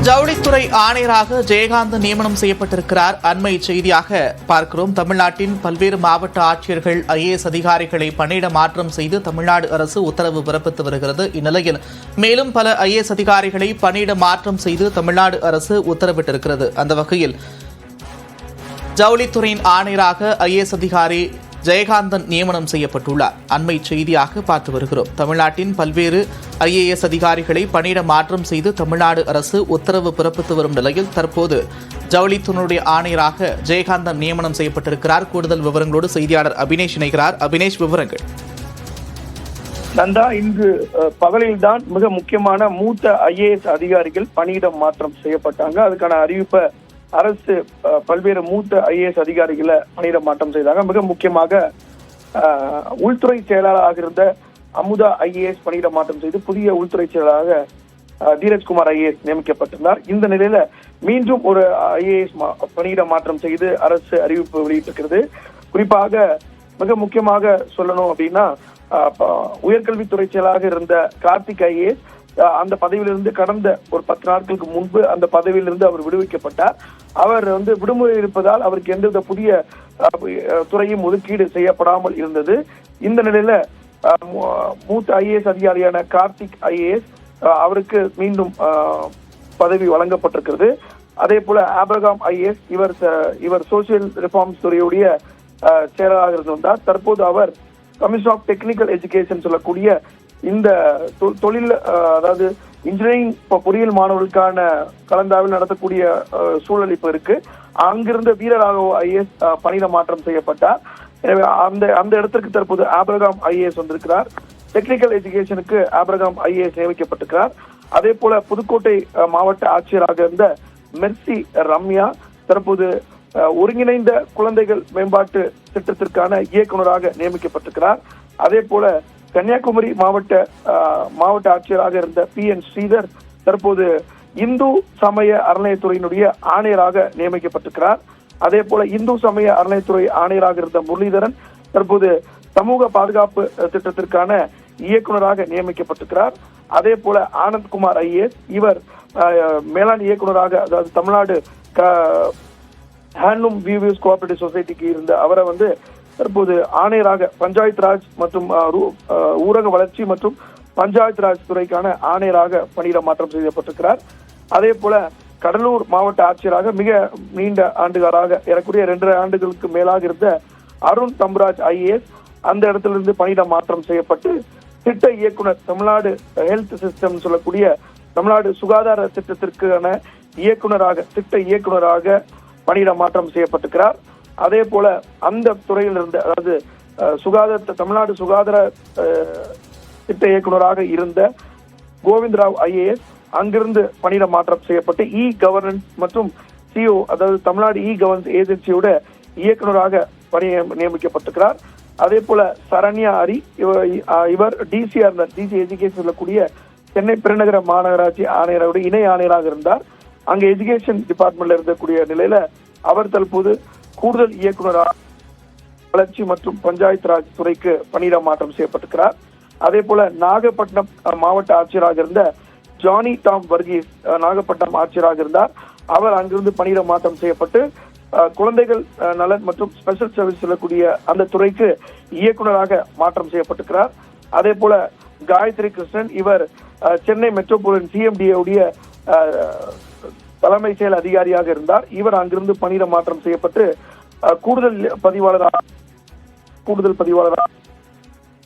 ஜவுளித்துறை ஆணையராக ஜெயகாந்தன் நியமனம் செய்யப்பட்டிருக்கிறார். அண்மை செய்தியாக பார்க்கிறோம். தமிழ்நாட்டின் பல்வேறு மாவட்ட ஆட்சியர்கள் ஐஏஎஸ் அதிகாரிகளை பணியிட மாற்றம் செய்து தமிழ்நாடு அரசு உத்தரவு பிறப்பித்து வருகிறது. இந்நிலையில் மேலும் பல ஐஏஎஸ் அதிகாரிகளை பணியிட மாற்றம் செய்து தமிழ்நாடு அரசு உத்தரவிட்டிருக்கிறது. அந்த வகையில் ஜவுளித்துறையின் ஆணையராக ஐஏஎஸ் அதிகாரி ஜெயகாந்தன் நியமனம் செய்யப்பட்டுள்ளார். அண்மை செய்தியாக பார்த்து வருகிறோம். தமிழ்நாட்டின் பல்வேறு ஐஏஎஸ் அதிகாரிகளை பணியிட மாற்றம் செய்து தமிழ்நாடு அரசு உத்தரவு பிறப்பித்து வரும் நிலையில் தற்போது ஜவுளித்துறையுடைய ஆணையராக ஜெயகாந்தன் நியமனம் செய்யப்பட்டிருக்கிறார். கூடுதல் விவரங்களோடு செய்தியாளர் அபினேஷ் இணைகிறார். அபினேஷ், விவரங்கள். நந்தா, இன்று பகலில்தான் மிக முக்கியமான மூத்த ஐஏஎஸ் அதிகாரிகள் பணியிடம் மாற்றம் செய்யப்பட்டாங்க. அதுக்கான அறிவிப்பை அரசு பல்வேறு மூத்த ஐஏஎஸ் அதிகாரிகளை பணியிட மாற்றம் செய்தாங்க. மிக முக்கியமாக உள்துறை செயலாளராக இருந்த அமுதா ஐஏஎஸ் பணியிட மாற்றம் செய்து புதிய உள்துறை செயலாளராக தீரஜ்குமார் ஐஏஎஸ் நியமிக்கப்பட்டிருந்தார். இந்த நிலையில மீண்டும் ஒரு ஐஏஎஸ் பணியிட மாற்றம் செய்து அரசு அறிவிப்பு வெளியிட்டிருக்கிறது. குறிப்பாக மிக முக்கியமாக சொல்லணும் அப்படின்னா, உயர்கல்வித்துறை செயலாளராக இருந்த கார்த்திக் ஐஏஎஸ் அந்த பதவியிலிருந்து கடந்த ஒரு 10 நாட்களுக்கு முன்பு அந்த பதவியிலிருந்து அவர் விடுவிக்கப்பட்டார். அவர் விடுமுறை இருப்பதால் அவருக்கு எந்தவித புதிய துறையும் ஒதுக்கீடு செய்யப்படாமல் இருந்தது. இந்த நிலையில மூத்த ஐஏஎஸ் அதிகாரியான கார்த்திக் ஐஏஎஸ் அவருக்கு மீண்டும் பதவி வழங்கப்பட்டிருக்கிறது. அதே போல ஆப்ரகாம் ஐஏஎஸ் இவர் சோசியல் ரிஃபார்ம்ஸ் துறையுடைய செயலராக இருந்து வந்தார். தற்போது அவர் கமிஷன் ஆஃப் டெக்னிக்கல் எஜுகேஷன் சொல்லக்கூடிய இந்த தொழில், அதாவது இன்ஜினியரிங் பொறியியல் மாணவர்களுக்கான கலந்தாய்வில் நடத்தக்கூடிய சூழல் இப்ப இருக்கு. அங்கிருந்த வீரராகவ ஐஏஎஸ் பணியிட மாற்றம் செய்யப்பட்டார். எனவே அந்த இடத்திற்கு தற்போது ஆப்ரகாம் ஐஏஎஸ் வந்திருக்கிறார். டெக்னிக்கல் எஜுகேஷனுக்கு ஆப்ரகாம் ஐஏஎஸ் நியமிக்கப்பட்டிருக்கிறார். அதே போல புதுக்கோட்டை மாவட்ட ஆட்சியராக இருந்த மெர்சி ரம்யா தற்போது ஒருங்கிணைந்த குழந்தைகள் மேம்பாட்டு திட்டத்திற்கான இயக்குநராக நியமிக்கப்பட்டிருக்கிறார். அதே போல கன்னியாகுமரி மாவட்ட ஆட்சியராக இருந்த PN ஸ்ரீதர் தற்போது இந்து சமய அறநிலையத்துறையினுடைய ஆணையராக நியமிக்கப்பட்டிருக்கிறார். அதே போல இந்து சமய அறநிலையத்துறை ஆணையராக இருந்த முரளிதரன் தற்போது சமூக பாதுகாப்பு திட்டத்திற்கான இயக்குநராக நியமிக்கப்பட்டிருக்கிறார். அதே போல ஆனந்த்குமார் ஐஏஎஸ் இவர் மேலாண் இயக்குநராக, அதாவது தமிழ்நாடு ஹேண்ட்லூம் வியூவியர்ஸ் கோஆபரேட்டிவ் சொசைட்டிக்கு இருந்த அவரை தற்போது ஆணையராக பஞ்சாயத்து ராஜ் மற்றும் ஊரக வளர்ச்சி மற்றும் பஞ்சாயத்து ராஜ் துறைக்கான ஆணையராக பணியிட மாற்றம் செய்யப்பட்டிருக்கிறார். அதே போல கடலூர் மாவட்ட ஆட்சியராக மிக நீண்ட ஆண்டுகளாக ஏறக்குறைய 2 ஆண்டுகளுக்கு மேலாக இருந்த அருண் தம்பராஜ் ஐஏஎஸ் அந்த இடத்திலிருந்து பணியிட மாற்றம் செய்யப்பட்டு திட்ட இயக்குனர், தமிழ்நாடு ஹெல்த் சிஸ்டம் சொல்லக்கூடிய தமிழ்நாடு சுகாதார திட்டத்திற்கான திட்ட இயக்குனராக பணியிட மாற்றம் செய்யப்பட்டிருக்கிறார். அதே போல அந்த துறையில் இருந்த, அதாவது தமிழ்நாடு சுகாதார திட்ட இயக்குநராக இருந்த கோவிந்தராவ் ஐஏஎஸ் அங்கிருந்து பணியிட மாற்றம் செய்யப்பட்டு கவர்னன்ஸ் மற்றும் CO, அதாவது தமிழ்நாடு கவர்னன்ஸ் ஏஜென்சியோட இயக்குநராக நியமிக்கப்பட்டிருக்கிறார். அதே போல சரண்யா அரி இவர் DC எஜுகேஷன் சொல்லக்கூடிய சென்னை பெருநகர மாநகராட்சி ஆணையரோட இணை ஆணையராக இருந்தார். அங்க எஜுகேஷன் டிபார்ட்மெண்ட்ல இருக்கக்கூடிய நிலையில அவர் தற்போது கூடுதல் இயக்குநராக வளர்ச்சி மற்றும் பஞ்சாயத்து ராஜ் துறைக்கு பணியிட மாற்றம் செய்யப்பட்டிருக்கிறார். அதே போல நாகப்பட்டினம் மாவட்ட ஆட்சியராக இருந்த ஜானி டாம் வர்கீஸ் நாகப்பட்டினம் ஆட்சியராக இருந்தார். அவர் அங்கிருந்து பணியிட மாற்றம் செய்யப்பட்டு குழந்தைகள் நலன் மற்றும் ஸ்பெஷல் சர்வீஸ் சொல்லக்கூடிய அந்த துறைக்கு இயக்குநராக மாற்றம் செய்யப்பட்டிருக்கிறார். அதே போல காயத்ரி கிருஷ்ணன் இவர் சென்னை மெட்ரோபாலிட்டன் CMDA உடைய தலைமை செயல் அதிகாரியாக இருந்தார். இவர் அங்கிருந்து பணியிட மாற்றம் செய்யப்பட்டு கூடுதல் பதிவாளராக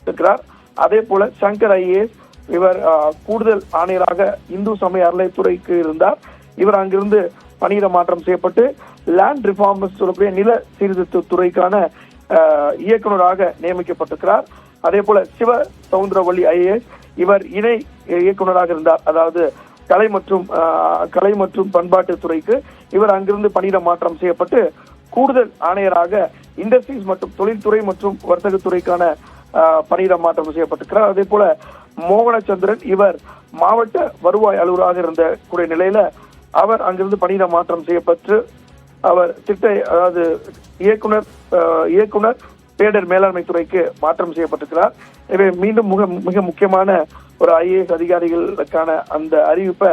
இருக்கிறார். அதே போல சங்கர் ஐஏஎஸ் இவர் கூடுதல் ஆணையராக இந்து சமய அறநிலையத்துறைக்கு இருந்தார். இவர் அங்கிருந்து பணியிட மாற்றம் செய்யப்பட்டு லேண்ட் ரிஃபார்ம்ஸ் சொல்லக்கூடிய நில சீர்திருத்த துறைக்கான இயக்குநராக நியமிக்கப்பட்டிருக்கிறார். அதே போல சிவ சவுந்தரவள்ளி ஐஏஎஸ் இவர் இணை இயக்குநராக இருந்தார். அதாவது கலை மற்றும் பண்பாட்டு துறைக்கு இவர் அங்கிருந்து பணியிட மாற்றம் செய்யப்பட்டு கூடுதல் ஆணையராக இண்டஸ்ட்ரீஸ் மற்றும் தொழில்துறை மற்றும் வர்த்தகத்துறைக்கான பணியிட மாற்றம் செய்யப்பட்டிருக்கிறார். அதே போல மோகனச்சந்திரன் இவர் மாவட்ட வருவாய் அலுவலராக இருந்த கூடிய நிலையில அவர் அங்கிருந்து பணியிட மாற்றம் செய்யப்பட்டு அவர் அதாவது இயக்குனர் பேரிடர் மேலாண்மை துறைக்கு மாற்றம் செய்யப்பட்டிருக்கிறார். எனவே மீண்டும் மிக முக்கியமான ஒரு ஐஏஎஸ் அதிகாரிகளுக்கான அந்த அறிவிப்பை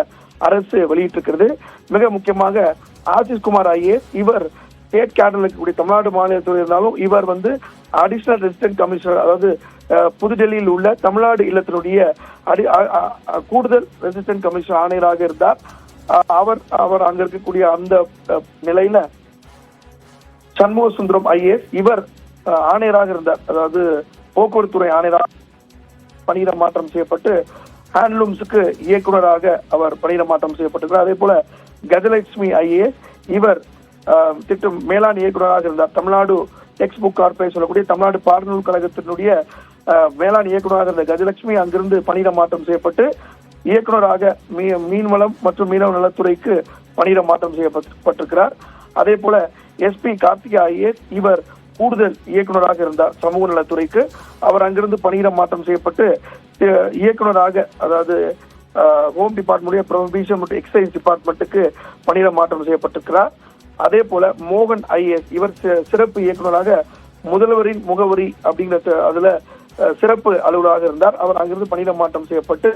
அரசு வெளியிட்டிருக்கிறது. மிக முக்கியமாக ஆசிஷ் குமார் ஐஏஎஸ் இவர் ஸ்டேட் கேடர்ல இருக்கக்கூடிய தமிழ்நாடு மாநிலத்தில் இருந்தாலும் இவர் அடிஷனல் ரெசிடென்ட் கமிஷனர், அதாவது புதுடெல்லியில் உள்ள தமிழ்நாடு இல்லத்தினுடைய கூடுதல் ரெசிடென்ட் கமிஷனர் ஆணையராக இருந்தார். அவர் அங்க இருக்கக்கூடிய அந்த நிலையில சண்முக சுந்தரம் ஐஏஎஸ் இவர் ஆணையராக இருந்தார். அதாவது போக்குவரத்துறை ஆணையராக பணியிட மாற்றம் செய்யப்பட்டு ஹேண்ட்லூம்ஸுக்கு இயக்குநராக அவர் பணியிட மாற்றம் செய்யப்பட்டிருக்கிறார். அதே போல கஜலட்சுமி ஐஏஎஸ் இவர் திட்டம் மேலாண் இயக்குநராக இருந்தார். தமிழ்நாடு டெக்ஸ்ட் புக் கார்பரேஷன் சொல்லக்கூடிய தமிழ்நாடு பாடநூல் கழகத்தினுடைய மேலாண் இயக்குநராக இருந்த கஜலட்சுமி அங்கிருந்து பணியிட மாற்றம் செய்யப்பட்டு இயக்குநராக மீன்வளம் மற்றும் மீனவ நலத்துறைக்கு பணியிட மாற்றம் செய்யப்பட்டிருக்கிறார். அதே போல எஸ்பி கார்த்திகா ஐஏஎஸ் இவர் கூடுதல் இயக்குநராக இருந்தார் சமூக நலத்துறைக்கு. அவர் அங்கிருந்து பணியிட மாற்றம் செய்யப்பட்டு இயக்குநராக, அதாவது ஹோம் டிபார்ட்மெண்ட், ப்ரொவிஷன் மற்றும் எக்ஸைஸ் டிபார்ட்மெண்ட்டுக்கு பணியிட மாற்றம் செய்யப்பட்டிருக்கிறார். அதே போல மோகன் ஐஏஎஸ் இவர் சிறப்பு இயக்குநராக முதல்வரின் முகவரி அப்படிங்கிற அதுல சிறப்பு அலுவலராக இருந்தார். அவர் அங்கிருந்து பணியிட மாற்றம் செய்யப்பட்டு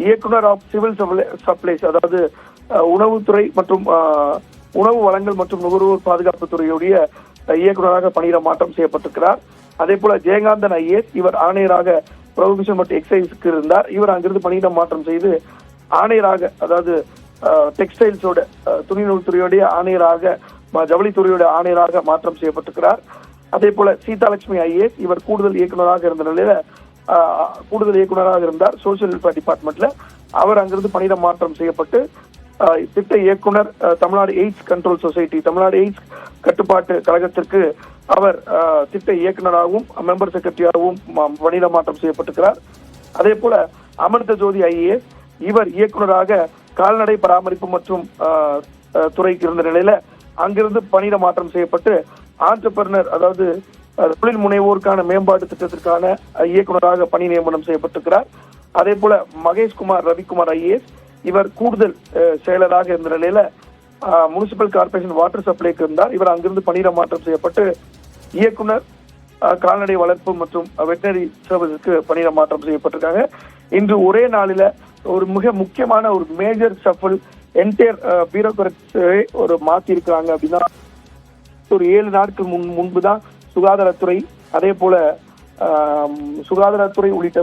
இயக்குனர் ஆஃப் சிவில் சப்ளைஸ், அதாவது உணவுத்துறை மற்றும் உணவு வழங்கல் மற்றும் நுகர்வோர் பாதுகாப்பு துறையுடைய இயக்குநராக பணியிட மாற்றம் செய்யப்பட்டிருக்கிறார். அதே போல ஜெயகாந்தன் ஐஏஎஸ் இவர் ஆணையராக ப்ரொவிஷன் மற்றும் எக்ஸைஸ்க்கு இருந்தார். இவர் அங்கிருந்து பணியிட மாற்றம் செய்து ஆணையராக, அதாவது டெக்ஸ்டைல்ஸோட துணிநூல் துறையுடைய ஆணையராக, ஜவுளித்துறையுடைய ஆணையராக மாற்றம் செய்யப்பட்டிருக்கிறார். அதே போல சீதாலட்சுமி ஐஏஎஸ் இவர் கூடுதல் இயக்குநராக இருந்த நிலையில கூடுதல் இயக்குநராக இருந்தார் சோசியல் வெல்ஃபேர் டிபார்ட்மெண்ட்ல. அவர் அங்கிருந்து பணியிட மாற்றம் செய்யப்பட்டு திட்ட இயக்குனர் Tamil Nadu AIDS control society, Tamil Nadu AIDS கட்டுப்பாட்டு கழகத்திற்கு அவர் திட்ட இயக்குநராகவும் மெம்பர் செக்ரட்டரியாகவும் பணியிட மாற்றம் செய்யப்பட்டிருக்கிறார். அதே போல அமிர்த ஜோதி ஐஏஎஸ் இவர் இயக்குநராக கால்நடை பராமரிப்பு மற்றும் துறைக்கு இருந்த நிலையில அங்கிருந்து பணியிட மாற்றம் செய்யப்பட்டு ஆண்டர்பிரனர், அதாவது தொழில் முனைவோருக்கான மேம்பாட்டு திட்டத்திற்கான இயக்குநராக பணி நியமனம் செய்யப்பட்டிருக்கிறார். அதே போல மகேஷ்குமார் ரவிக்குமார் ஐஏஎஸ் இவர் கூடுதல் செயலராக இருந்த நிலையில முனிசிபல் கார்பரேஷன் வாட்டர் சப்ளைக்கு இருந்தார். இவர் அங்கிருந்து பணியிட மாற்றம் செய்யப்பட்டு இயக்குனர் கால்நடை வளர்ப்பு மற்றும் வெட்டனரி சர்வீஸுக்கு பணியிட மாற்றம் செய்யப்பட்டிருக்காங்க. இன்று ஒரே நாளில ஒரு மிக முக்கியமான ஒரு மேஜர் ஷஃபிள் என்டையர் பியூரோக்ராட்ஸை ஒரு மாத்தி இருக்காங்க. அப்படின்னா ஒரு 7 நாட்கள் முன்புதான் சுகாதாரத்துறை, அதே போல சுகாதாரத்துறை உள்ளிட்ட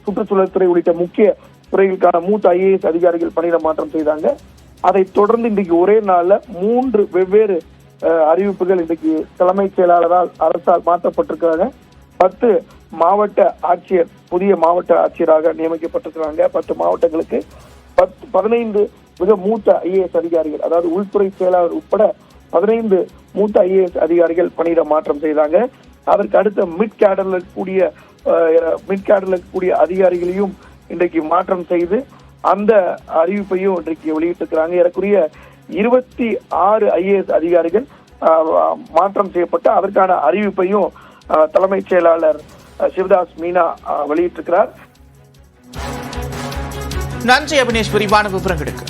சுற்றுச்சூழல் துறை உள்ளிட்ட முக்கிய துறைகளுக்கான மூத்த ஐஏஎஸ் அதிகாரிகள் பணியிட மாற்றம் செய்தாங்க. அதை தொடர்ந்து இன்றைக்கு ஒரே நாள்ல 3 வெவ்வேறு அறிவிப்புகள் இன்றைக்கு தலைமைச் செயலாளரால் அரசால் மாற்றப்பட்டிருக்காங்க. 10 மாவட்ட ஆட்சியர் புதிய மாவட்ட ஆட்சியராக நியமிக்கப்பட்டிருக்கிறாங்க. 10 மாவட்டங்களுக்கு 15 மிக மூத்த ஐஏஎஸ் அதிகாரிகள், அதாவது உள்துறை செயலாளர் உட்பட 15 மூத்த ஐஏஎஸ் அதிகாரிகள் பணியிட மாற்றம் செய்தாங்க. அதற்கு அடுத்த மிட் கேடர்ல இருக்கக்கூடிய அதிகாரிகளையும் இன்றைக்கு மாற்றம் செய்து அந்த அறிவிப்பையும் இன்றைக்கு வெளியிட்டிருக்கிறாங்க. ஏறக்குறைய 26 ஐஏஎஸ் அதிகாரிகள் மாற்றம் செய்யப்பட்ட அதற்கான அறிவிப்பையும் தலைமைச் செயலாளர் சிவதாஸ் மீனா வெளியிட்டிருக்கிறார். நன்றி அபினேஷ், விரிவான விவரங்களுக்கு.